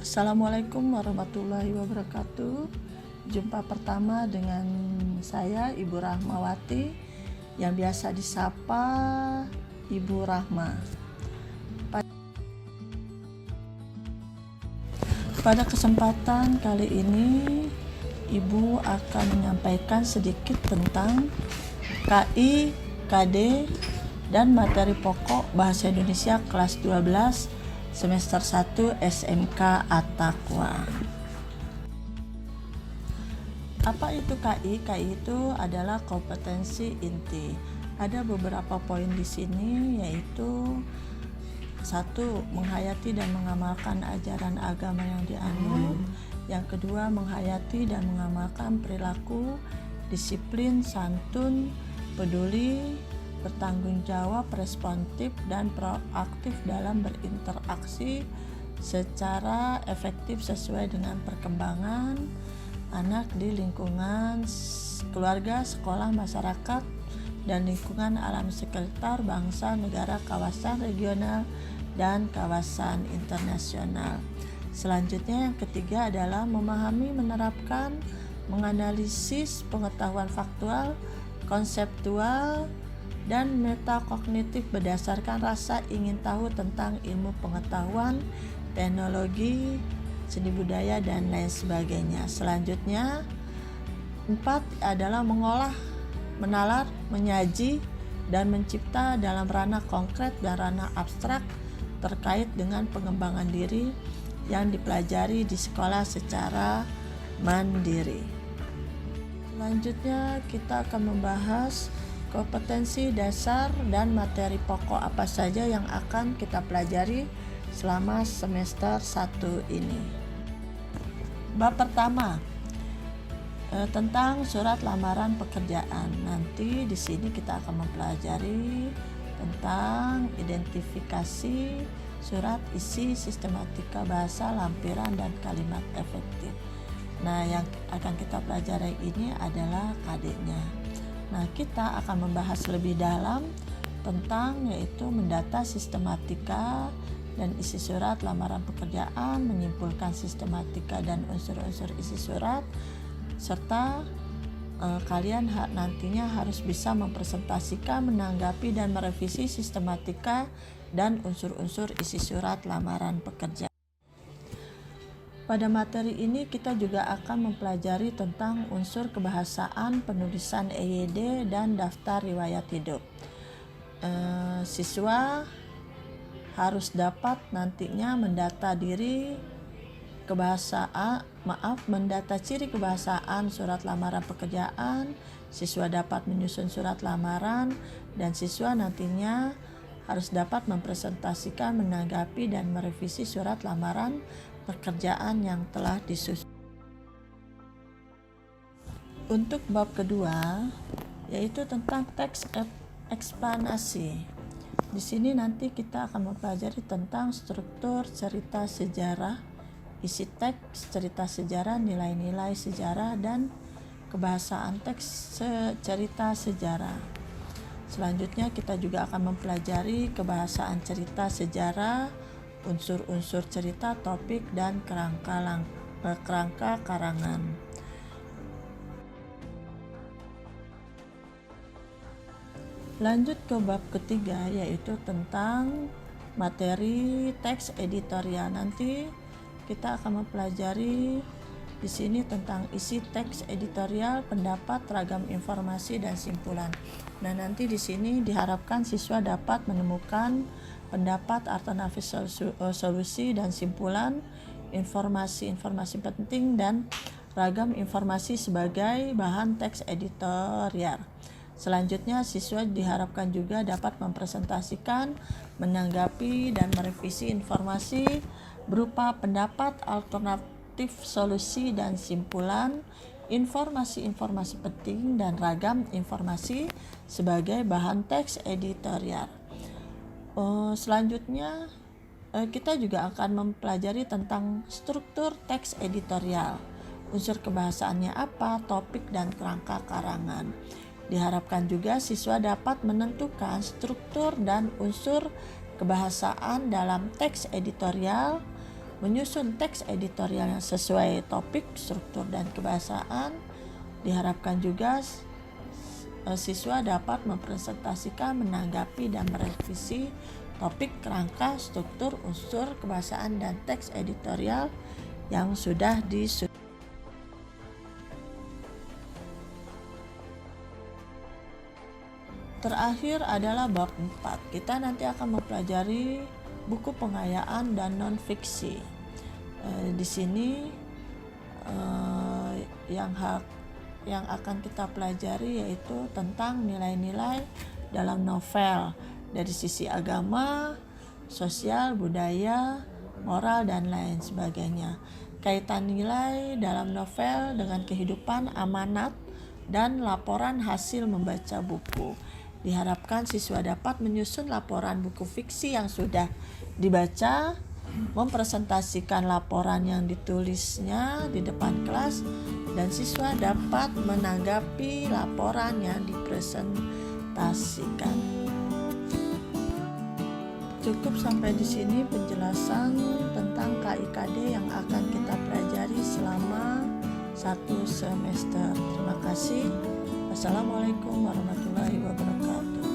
Assalamualaikum warahmatullahi wabarakatuh. Jumpa pertama dengan saya Ibu Rahmawati yang biasa disapa Ibu Rahma. Pada kesempatan kali ini Ibu akan menyampaikan sedikit tentang KI, KD, dan materi pokok Bahasa Indonesia kelas 12 semester 1 SMK Attaqwa. Apa itu KI? KI itu adalah kompetensi inti. Ada beberapa poin di sini, yaitu 1. Menghayati dan mengamalkan ajaran agama yang dianut. Yang kedua, menghayati dan mengamalkan perilaku disiplin, santun, peduli, bertanggung jawab, responsif, dan proaktif dalam berinteraksi secara efektif sesuai dengan perkembangan anak di lingkungan keluarga, sekolah, masyarakat, dan lingkungan alam sekitar, bangsa, negara, kawasan regional, dan kawasan internasional. Selanjutnya, yang ketiga adalah memahami, menerapkan, menganalisis pengetahuan faktual, konseptual, dan metakognitif berdasarkan rasa ingin tahu tentang ilmu pengetahuan, teknologi, seni budaya, dan lain sebagainya. Selanjutnya, 4 adalah mengolah, menalar, menyaji, dan mencipta dalam ranah konkret dan ranah abstrak terkait dengan pengembangan diri yang dipelajari di sekolah secara mandiri. Selanjutnya, kita akan membahas kompetensi dasar dan materi pokok apa saja yang akan kita pelajari selama semester 1 ini. Bab pertama, tentang surat lamaran pekerjaan. Nanti di sini kita akan mempelajari tentang identifikasi surat, isi, sistematika bahasa, lampiran, dan kalimat efektif. Nah, yang akan kita pelajari ini adalah KD-nya. Nah, kita akan membahas lebih dalam tentang yaitu mendata sistematika dan isi surat lamaran pekerjaan, menyimpulkan sistematika dan unsur-unsur isi surat, serta kalian nantinya harus bisa mempresentasikan, menanggapi, dan merevisi sistematika dan unsur-unsur isi surat lamaran pekerjaan. Pada materi ini kita juga akan mempelajari tentang unsur kebahasaan, penulisan EYD, dan daftar riwayat hidup. Siswa harus dapat nantinya mendata ciri kebahasaan surat lamaran pekerjaan. Siswa dapat menyusun surat lamaran, dan siswa nantinya harus dapat mempresentasikan, menanggapi, dan merevisi surat lamaran pekerjaan yang telah disusun. Untuk bab kedua, yaitu tentang teks eksplanasi. Di sini nanti kita akan mempelajari tentang struktur cerita sejarah, isi teks cerita sejarah, nilai-nilai sejarah, dan kebahasaan teks cerita sejarah. Selanjutnya kita juga akan mempelajari kebahasaan cerita sejarah, unsur-unsur cerita, topik, dan kerangka karangan. Lanjut ke bab ketiga, yaitu tentang materi teks editorial. Nanti kita akan mempelajari di sini tentang isi teks editorial, pendapat, ragam informasi, dan simpulan. Nah, nanti di sini diharapkan siswa dapat menemukan pendapat, alternatif solusi, dan simpulan, informasi-informasi penting, dan ragam informasi sebagai bahan teks editorial. Selanjutnya, siswa diharapkan juga dapat mempresentasikan, menanggapi, dan merevisi informasi berupa pendapat, alternatif solusi, dan simpulan, informasi-informasi penting, dan ragam informasi sebagai bahan teks editorial. Selanjutnya, kita juga akan mempelajari tentang struktur teks editorial, unsur kebahasaannya apa, topik, dan kerangka karangan. Diharapkan juga siswa dapat menentukan struktur dan unsur kebahasaan dalam teks editorial, menyusun teks editorial yang sesuai topik, struktur, dan kebahasaan. Diharapkan juga siswa dapat mempresentasikan, menanggapi, dan merevisi topik, kerangka, struktur, unsur, kebahasaan, dan teks editorial yang sudah disusun. Terakhir adalah bab 4. Kita nanti akan mempelajari buku pengayaan dan non-fiksi. Di sini yang akan kita pelajari yaitu tentang nilai-nilai dalam novel dari sisi agama, sosial, budaya, moral, dan lain sebagainya. Kaitan nilai dalam novel dengan kehidupan, amanat, dan laporan hasil membaca buku. Diharapkan siswa dapat menyusun laporan buku fiksi yang sudah dibaca, mempresentasikan laporan yang ditulisnya di depan kelas, dan siswa dapat menanggapi laporan yang dipresentasikan. Cukup sampai di sini penjelasan tentang KIKD yang akan kita pelajari selama 1 semester. Terima kasih. Assalamualaikum warahmatullahi wabarakatuh.